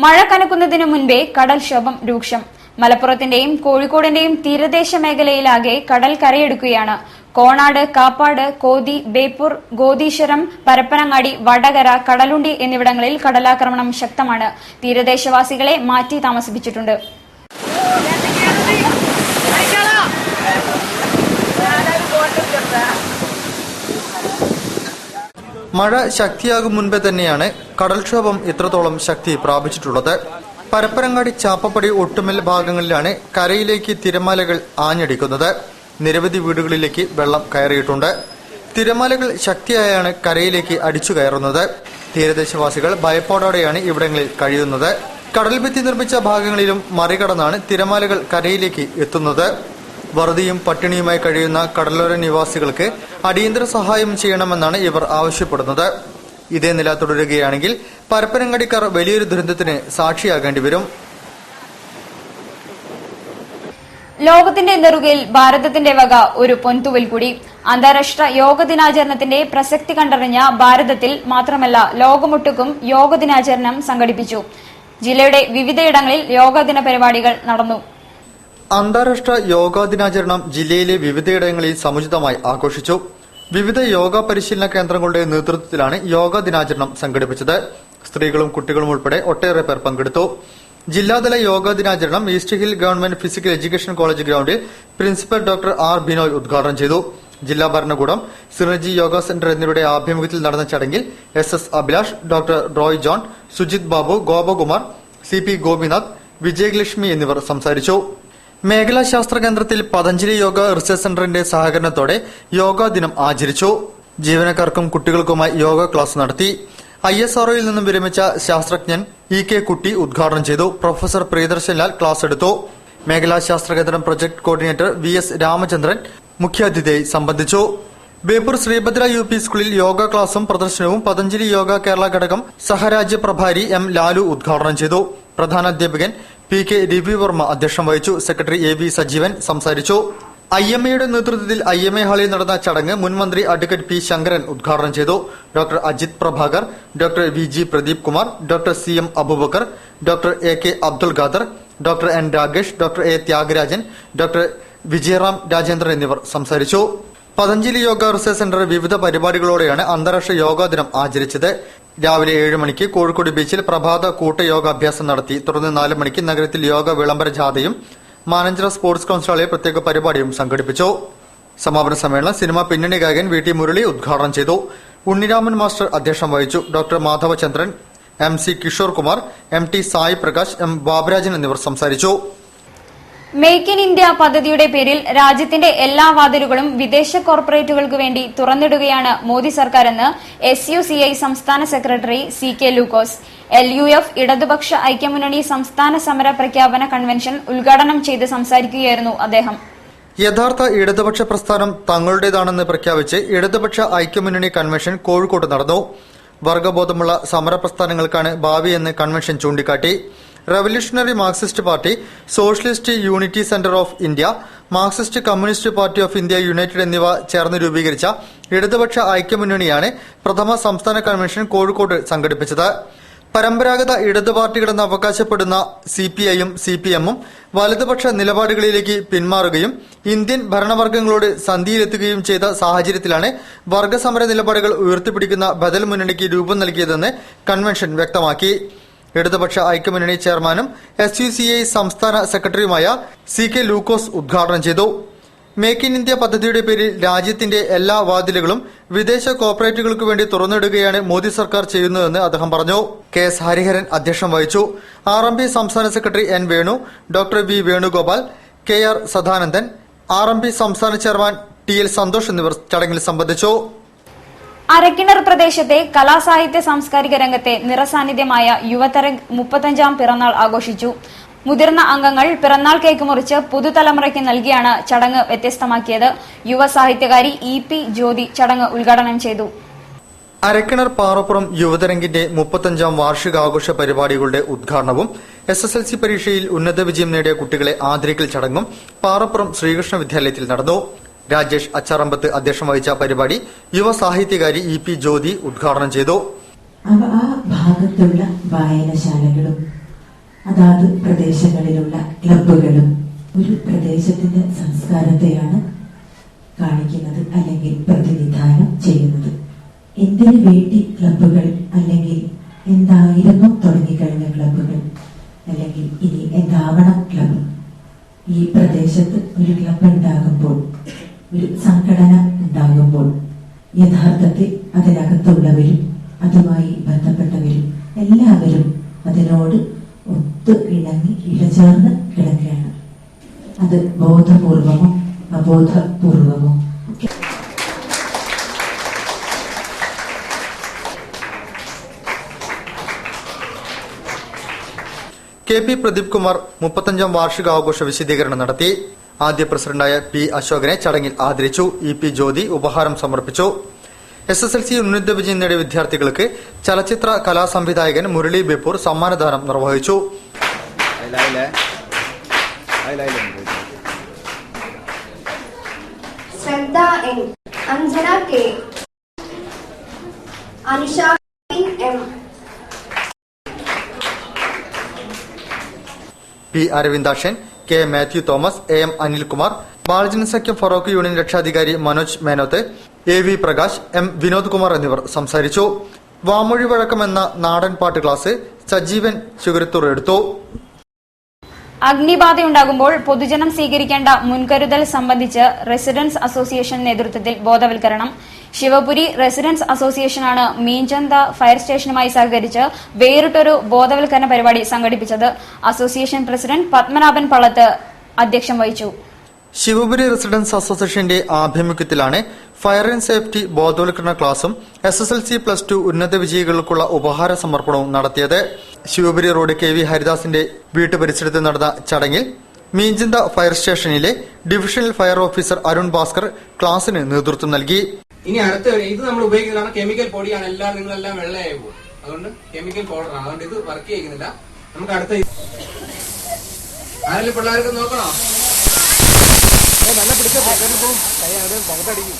മഴ കനക്കുന്നതിനു മുൻപേ കടൽക്ഷോഭം രൂക്ഷം. മലപ്പുറത്തിന്റെയും കോഴിക്കോടിന്റെയും തീരദേശ മേഖലയിലാകെ കടൽ കരയെടുക്കുകയാണ്. കോണാട്, കാപ്പാട്, കോതി, ബേപ്പൂർ, ഗോദീശ്വരം, പരപ്പനങ്ങാടി, വടകര, കടലുണ്ടി എന്നിവിടങ്ങളിൽ കടലാക്രമണം ശക്തമാണ്. തീരദേശവാസികളെ മാറ്റി താമസിപ്പിച്ചിട്ടുണ്ട്. മഴ ശക്തിയാകും മുൻപേ തന്നെയാണ് കടൽക്ഷോഭം ഇത്രത്തോളം ശക്തി പ്രാപിച്ചിട്ടുള്ളത്. പരപ്പനങ്ങാടി, ചാപ്പപ്പടി, ഒട്ടുമൽ ഭാഗങ്ങളിലാണ് കരയിലേക്ക് തിരമാലകൾ ആഞ്ഞടിക്കുന്നത്. നിരവധി വീടുകളിലേക്ക് വെള്ളം കയറിയിട്ടുണ്ട്. തിരമാലകൾ ശക്തിയായാണ് കരയിലേക്ക് അടിച്ചു കയറുന്നത്. തീരദേശവാസികൾ ഭയപ്പാടോടെയാണ് ഇവിടങ്ങളിൽ കഴിയുന്നത്. കടൽഭിത്തി നിർമ്മിച്ച ഭാഗങ്ങളിലും മറികടന്നാണ് തിരമാലകൾ കരയിലേക്ക് എത്തുന്നത്. വറുതിയും പട്ടിണിയുമായി കഴിയുന്ന കടലോര നിവാസികൾക്ക് അടിയന്തര സഹായം ചെയ്യണമെന്നാണ് ഇവർ ആവശ്യപ്പെടുന്നത്. ഇതേ നില തുടരുകയാണെങ്കിൽ പരപ്പനങ്ങാടിക്കാർ വലിയൊരു ദുരന്തത്തിന് സാക്ഷിയാകേണ്ടി വരും. ലോകത്തിന്റെ നെറുകയിൽ ഭാരതത്തിന്റെ വക ഒരു പൊൻതുവൽ കൂടി. അന്താരാഷ്ട്ര യോഗ ദിനാചരണത്തിന്റെ പ്രസക്തി കണ്ടറിഞ്ഞ ഭാരതത്തിൽ മാത്രമല്ല ലോകമൊട്ടുക്കും യോഗ ദിനാചരണം സംഘടിപ്പിച്ചു. ജില്ലയുടെ വിവിധയിടങ്ങളിൽ യോഗാ ദിന പരിപാടികൾ നടന്നു. അന്താരാഷ്ട്ര യോഗാ ദിനാചരണം ജില്ലയിലെ വിവിധയിടങ്ങളിൽ സമുചിതമായി ആഘോഷിച്ചു. വിവിധ യോഗ പരിശീലന കേന്ദ്രങ്ങളുടെ നേതൃത്വത്തിലാണ് യോഗാ ദിനാചരണം സംഘടിപ്പിച്ചത്. സ്ത്രീകളും കുട്ടികളും ഉൾപ്പെടെ ഒട്ടേറെ പേർ പങ്കെടുത്തു. ജില്ലാതല യോഗാ ദിനാചരണം east hill government physical education college ഗ്രൌണ്ടിൽ പ്രിൻസിപ്പൽ ഡോക്ടർ ആർ ബിനോയ് ഉദ്ഘാടനം ചെയ്തു. ജില്ലാ ഭരണകൂടം, സിനർജി യോഗ സെന്റർ എന്നിവരുടെ ആഭിമുഖ്യത്തിൽ നടന്ന ചടങ്ങിൽ SS Abhilash, doctor Roy John, Sujith Babu, Gopakumar, CP Gopinath, Vijayalakshmi എന്നിവർ സംസാരിച്ചു. മേഖലാ ശാസ്ത്ര കേന്ദ്രത്തിൽ പതഞ്ജലി യോഗ റിസർച്ച് സെന്ററിന്റെ സഹകരണത്തോടെ യോഗാ ദിനം ആചരിച്ചു. ജീവനക്കാർക്കും കുട്ടികൾക്കുമായി യോഗ ക്ലാസ് നടത്തി. ISROയിൽ നിന്നും വിരമിച്ച ശാസ്ത്രജ്ഞൻ EK കുട്ടി ഉദ്ഘാടനം ചെയ്തു. പ്രൊഫസർ പ്രിയദർശൻ ലാൽ ക്ലാസ് എടുത്തു. മേഖലാ ശാസ്ത്ര കേന്ദ്രം പ്രൊജക്ട് കോർഡിനേറ്റർ VS രാമചന്ദ്രൻ മുഖ്യാതിഥിയായി സംബന്ധിച്ചു. ബേപ്പൂർ ശ്രീഭദ്ര UP സ്കൂളിൽ യോഗ ക്ലാസും പ്രദർശനവും പതഞ്ജലി യോഗ കേരള ഘടകം സഹരാജ്യ പ്രഭാരി M ലാലു ഉദ്ഘാടനം ചെയ്തു. പ്രധാനാധ്യാപകൻ PK രവിവർമ്മ അധ്യക്ഷം വഹിച്ചു. സെക്രട്ടറി AV സജീവൻ സംസാരിച്ചു. IMAയുടെ നേതൃത്വത്തിൽ IMA ഹാളിൽ നടന്ന ചടങ്ങ് മുൻ മന്ത്രി അഡ്വക്കേറ്റ് P ശങ്കരൻ ഉദ്ഘാടനം ചെയ്തു. Doctor Ajith Prabhakar, doctor VG Pradeep Kumar, doctor CM Aboobacker, doctor AK Abdul Khader, doctor N Rakesh, doctor A Thyagarajan, doctor Vijayaram Rajendran എന്നിവർ സംസാരിച്ചു. പതഞ്ജലി യോഗ റിസർച്ച് സെന്റർ വിവിധ പരിപാടികളോടെയാണ് അന്താരാഷ്ട്ര യോഗാ ദിനം ആചരിച്ചത്. രാവിലെ 7 മണിക്ക് കോഴിക്കോട് ബീച്ചിൽ പ്രഭാത കൂട്ടയോഗാഭ്യാസം നടത്തി. തുടർന്ന് 4 മണിക്ക് നഗരത്തിൽ യോഗ വിളംബര ജാഥയും മാനഞ്ചിറ സ്പോർട്സ് കൌൺസിലെ പ്രത്യേക പരിപാടിയും സംഘടിപ്പിച്ചു. സമാപന സമ്മേളനം സിനിമാ പിന്നണി ഗായകൻ VT മുരളി ഉദ്ഘാടനം ചെയ്തു. ഉണ്ണിരാമൻ മാസ്റ്റർ അധ്യക്ഷം വഹിച്ചു. Doctor Madhavachandran, MC Kishore Kumar, MT Sai Prakash, M Baburajan എന്നിവർ സംസാരിച്ചു. മേക്ക് ഇൻ ഇന്ത്യ പദ്ധതിയുടെ പേരിൽ രാജ്യത്തിന്റെ എല്ലാ വാതിലുകളും വിദേശ കോർപ്പറേറ്റുകൾക്ക് വേണ്ടി തുറന്നിടുകയാണ് മോദി സർക്കാരെന്ന് SUCI സംസ്ഥാന സെക്രട്ടറി CK ലൂക്കോസ്. LUF ഇടതുപക്ഷ ഐക്യമുന്നണി സംസ്ഥാന സമര പ്രഖ്യാപന കൺവെൻഷൻ ഉദ്ഘാടനം ചെയ്ത് സംസാരിക്കുകയായിരുന്നു അദ്ദേഹം. യഥാർത്ഥ ഇടതുപക്ഷ പ്രസ്ഥാനം തങ്ങളുടേതാണെന്ന് പ്രഖ്യാപിച്ച് ഇടതുപക്ഷ ഐക്യമുന്നണി കൺവെൻഷൻ കോഴിക്കോട്ട് നടന്നു. വർഗബോധമുള്ള സമര പ്രസ്ഥാനങ്ങൾക്കാണ് ഭാവിയെന്ന് കൺവെൻഷൻ ചൂണ്ടിക്കാട്ടി. Revolutionary Marxist party, socialist unity centre of India, Marxist communist party of India United എന്നിവ ചേർന്ന് രൂപീകരിച്ച ഇടതുപക്ഷ ഐക്യമുന്നണിയാണ് പ്രഥമ സംസ്ഥാന കൺവെൻഷൻ കോഴിക്കോട് സംഘടിപ്പിച്ചത്. പരമ്പരാഗത ഇടതു പാർട്ടികളെന്ന് അവകാശപ്പെടുന്ന CPIയും CPMും വലതുപക്ഷ നിലപാടുകളിലേക്ക് പിന്മാറുകയും ഇന്ത്യൻ ഭരണവർഗങ്ങളോട് സന്ധിയിലെത്തുകയും ചെയ്ത സാഹചര്യത്തിലാണ് വർഗസമര നിലപാടുകൾ ഉയർത്തിപ്പിടിക്കുന്ന ബദൽ മുന്നണിക്ക് രൂപം നൽകിയതെന്ന് കൺവെൻഷൻ വ്യക്തമാക്കി. ഇടതുപക്ഷ ഐക്യമുന്നണി ചെയർമാനും SUCI സംസ്ഥാന സെക്രട്ടറിയുമായ CK ലൂക്കോസ് ഉദ്ഘാടനം ചെയ്തു. മേക്ക് ഇൻ ഇന്ത്യ പദ്ധതിയുടെ പേരിൽ രാജ്യത്തിന്റെ എല്ലാ വാതിലുകളും വിദേശ കോർപ്പറേറ്റുകൾക്ക് വേണ്ടി തുറന്നിടുകയാണ് മോദി സർക്കാർ ചെയ്യുന്നതെന്ന് അദ്ദേഹം പറഞ്ഞു. KS ഹരിഹരൻ അധ്യക്ഷം വഹിച്ചു. RMP സംസ്ഥാന secretary N Venu, doctor V Venugopal, KR Sadanandan, RMP സംസ്ഥാന ചെയർമാൻ TL സന്തോഷ് എന്നിവർ ചടങ്ങിൽ സംബന്ധിച്ചു. അരക്കിണർ പ്രദേശത്തെ കലാസാഹിത്യ സാംസ്കാരിക രംഗത്തെ നിറസാന്നിധ്യമായ യുവതരംഗ് 35ാം പിറന്നാൾ ആഘോഷിച്ചു. മുതിർന്ന അംഗങ്ങൾ പിറന്നാൾ കേക്ക് മുറിച്ച് പുതുതലമുറയ്ക്ക് നൽകിയാണ് ചടങ്ങ് വ്യത്യസ്തമാക്കിയത്. യുവ സാഹിത്യകാരി EP ജ്യോതി ചടങ്ങ് ഉദ്ഘാടനം ചെയ്തു. അരക്കിണർ പാറപ്പുറം യുവതരംഗിന്റെ 35ാം വാർഷികാഘോഷ പരിപാടികളുടെ ഉദ്ഘാടനവും SSLC പരീക്ഷയിൽ ഉന്നത വിജയം നേടിയ കുട്ടികളെ ആദരിക്കൽ ചടങ്ങും പാറപ്പുറം ശ്രീകൃഷ്ണ വിദ്യാലയത്തിൽ നടന്നു. രാജേഷ് അച്ചാറമ്പത്ത് അധ്യക്ഷം വഹിച്ച പരിപാടി യുവ സാഹിത്യകാരി EP ജ്യോതി ഉദ്ഘാടനം ചെയ്തു. ആ ഭാഗത്തുള്ള വായനശാലകളും അതാത് പ്രദേശങ്ങളിലുള്ള ക്ലബ്ബുകളും ഒരു പ്രദേശത്തിന്റെ സംസ്കാരത്തെയാണ് കാണിക്കുന്നത് അല്ലെങ്കിൽ പ്രതിനിധാനം ചെയ്യുന്നത്. എന്തിനു വേണ്ടി ക്ലബ്ബുകൾ അല്ലെങ്കിൽ എന്തായിരുന്നു തുടങ്ങിക്കഴിഞ്ഞ ക്ലബ്ബുകൾ അല്ലെങ്കിൽ ഇനി എന്താവണം ക്ലബ്ബ്? ഈ പ്രദേശത്ത് ഒരു ക്ലബ്ബ് ഉണ്ടാകുമ്പോൾ, ഒരു സംഘടന ഉണ്ടാകുമ്പോൾ യഥാർത്ഥത്തിൽ അതിനകത്തുള്ളവരും അതുമായി ബന്ധപ്പെട്ടവരും എല്ലാവരും അതിനോട് ഒത്തു ഇണങ്ങി ഇഴചേർന്ന് കിടക്കുകയാണ്. അത് ബോധപൂർവമോ അബോധപൂർവമോ KP പ്രദീപ് കുമാർ 35ാം വാർഷികാഘോഷ വിശദീകരണം നടത്തി. ആദ്യ പ്രസിഡന്റായ P അശോകനെ ചടങ്ങിൽ ആദരിച്ചു. EP ജ്യോതി ഉപഹാരം സമർപ്പിച്ചു. SSLC ഉന്നത വിജയം നേടിയ വിദ്യാർത്ഥികൾക്ക് ചലച്ചിത്ര കലാസംവിധായകൻ മുരളി ബേപ്പൂർ സമ്മാനദാനം നിർവഹിച്ചു. ശ്രദ്ധ N, Anjana K, Anisha M, P Aravindakshan, K Mathew Thomas, AM Anilkumar, Balajanasakhyam Feroke union രക്ഷാധികാരി മനോജ് മേനോത്ത്, AV പ്രകാശ്, M വിനോദ് കുമാർ എന്നിവർ സംസാരിച്ചു. വാമൊഴി വഴക്കം എന്ന നാടൻ പാട്ട് ക്ലാസ് സജീവൻ ചുകരത്തൂർ എടുത്തു. അഗ്നിബാധയുണ്ടാകുമ്പോൾ പൊതുജനം സ്വീകരിക്കേണ്ട മുൻകരുതൽ സംബന്ധിച്ച് റെസിഡൻസ് അസോസിയേഷൻ നേതൃത്വത്തിൽ ബോധവൽക്കരണം. ശിവപുരി റെസിഡൻസ് അസോസിയേഷനാണ് മീഞ്ചന്ത ഫയർ സ്റ്റേഷനുമായി സഹകരിച്ച് വേറിട്ടൊരു ബോധവൽക്കരണ പരിപാടി സംഘടിപ്പിച്ചത്. അസോസിയേഷൻ പ്രസിഡന്റ് പത്മനാഭൻ പള്ളത്ത് അധ്യക്ഷം വഹിച്ചു. ശിവപുരി റെസിഡൻസ് അസോസിയേഷന്റെ ആഭിമുഖ്യത്തിലാണ് ഫയർ ആൻഡ് സേഫ്റ്റി ബോധവൽക്കരണ ക്ലാസും SSLC +2 ഉന്നത വിജയികൾക്കുള്ള ഉപഹാര സമർപ്പണവും നടത്തിയത്. ശിവപുരി റോഡ് KV ഹരിദാസിന്റെ വീട്ടുപരിസരത്ത് നടന്ന ചടങ്ങിൽ മീഞ്ചന്ത ഫയർ സ്റ്റേഷനിലെ divisional fire officer Arun Bhaskar ക്ലാസിന് നേതൃത്വം നൽകി. ഇനി അടുത്ത ഇത് നമ്മൾ ഉപയോഗിക്കുന്നതാണ് കെമിക്കൽ പൊടിയാണ്. നിങ്ങളെല്ലാം വെള്ളയായി പോകും. അതുകൊണ്ട് കെമിക്കൽ പൗഡറാണ്. അതുകൊണ്ട് ഇത് വർക്ക് ചെയ്യുന്നില്ല. നമുക്ക് അടുത്ത ആരെങ്കിലും പിള്ളേർക്ക് നോക്കണോ? നല്ല പിടിച്ച മുഖത്തടിക്കും.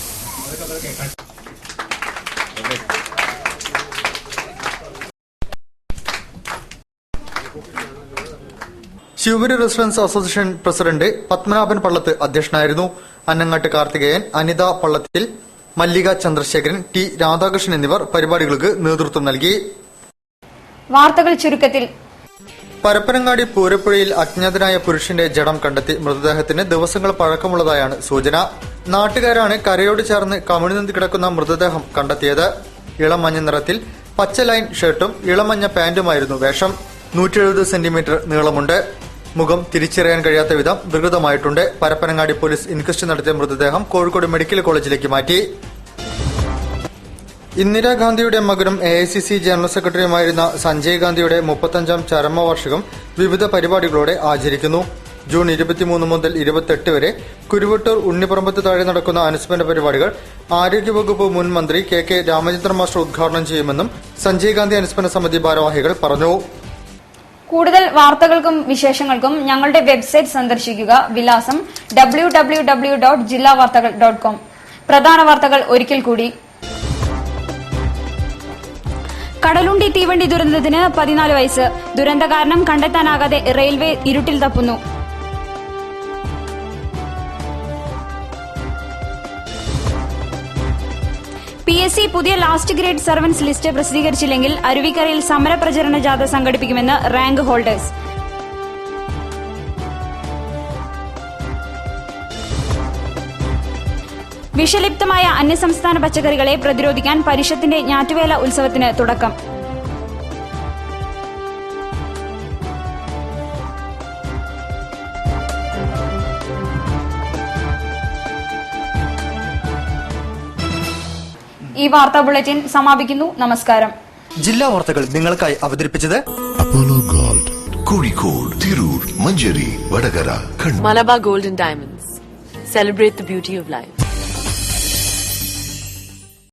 Shivapuri residents association president Padmanabhan Pallath അധ്യക്ഷനായിരുന്നു. അന്നങ്ങാട്ട് കാർത്തികേയൻ, അനിത പള്ളത്തിൽ, മല്ലിക ചന്ദ്രശേഖരൻ, T രാധാകൃഷ്ണൻ എന്നിവർ പരിപാടികൾക്ക് നേതൃത്വം നൽകി. വാർത്തകൾ ചുരുക്കത്തിൽ. പരപ്പനങ്ങാടി പൂരപ്പുഴയിൽ അജ്ഞാതനായ പുരുഷന്റെ ജഡം കണ്ടെത്തി. മൃതദേഹത്തിന് ദിവസങ്ങൾ പഴക്കമുള്ളതായാണ് സൂചന. നാട്ടുകാരാണ് കരയോട് ചേർന്ന് കമിഴ്ന്നു കിടക്കുന്ന മൃതദേഹം കണ്ടെത്തിയത്. ഇളം മഞ്ഞ നിറത്തിൽ പച്ച ലൈൻ ഷർട്ടും ഇളമഞ്ഞ പാന്റുമായിരുന്നു വേഷം. 170 സെന്റിമീറ്റർ നീളമുണ്ട്. മുഖം തിരിച്ചറിയാൻ കഴിയാത്ത വിധം വികൃതമായിട്ടുണ്ട്. പരപ്പനങ്ങാടി പോലീസ് ഇൻക്വസ്റ്റ് നടത്തിയ മൃതദേഹം കോഴിക്കോട് മെഡിക്കൽ കോളേജിലേക്ക് മാറ്റി. ഇന്ദിരാഗാന്ധിയുടെ മകനും AICC ജനറൽ സെക്രട്ടറിയുമായിരുന്ന സഞ്ജയ് ഗാന്ധിയുടെ 35ാം ചരമവാർഷികം വിവിധ പരിപാടികളോടെ ആചരിക്കുന്നു. ജൂൺ 23 മുതൽ 28 വരെ കുരുവട്ടൂർ ഉണ്ണിപ്പറമ്പത്ത് താഴെ നടക്കുന്ന അനുസ്മരണ പരിപാടികൾ ആരോഗ്യവകുപ്പ് മുൻ മന്ത്രി KK രാമചന്ദ്രൻ മാസ്റ്റർ ഉദ്ഘാടനം ചെയ്യുമെന്നും സഞ്ജയ് ഗാന്ധി അനുസ്മരണ സമിതി ഭാരവാഹികൾ പറഞ്ഞു. കൂടുതൽ വാർത്തകൾക്കും വിശേഷങ്ങൾക്കും ഞങ്ങളുടെ വെബ്സൈറ്റ് സന്ദർശിക്കുക. വിലാസം www.jillavartagal.com. പ്രധാന വാർത്തകൾ ഒരിക്കൽ കൂടി. കടലുണ്ടി തീവണ്ടി ദുരന്തത്തിന് 14 വയസ്സ്. ദുരന്ത കാരണം കണ്ടെത്താനാകാതെ റെയിൽവേ ഇരുട്ടിൽ തപ്പുന്നു. PSC പുതിയ ലാസ്റ്റ് ഗ്രേഡ് സർവൻസ് ലിസ്റ്റ് പ്രസിദ്ധീകരിച്ചില്ലെങ്കിൽ അരുവിക്കരയിൽ സമരപ്രചരണ ജാഥ സംഘടിപ്പിക്കുമെന്ന് റാങ്ക് ഹോൾഡേഴ്സ്. വിഷലിപ്തമായ അന്യസംസ്ഥാന പച്ചക്കറികളെ പ്രതിരോധിക്കാൻ പരിഷത്തിന്റെ ഞാറ്റുവേല ഉത്സവത്തിന് തുടക്കം. ഈ വാർത്താ ബുള്ളറ്റിൻ സമാപിക്കുന്നു. നമസ്കാരം. ജില്ലാ വാർത്തകൾ നിങ്ങൾക്കായി അവതരിപ്പിച്ചത് Apollo gold, Kozhikode, Tirur, Manjeri, Vadakara, Kannur. Malabar Gold and Diamonds. Celebrate the beauty of life.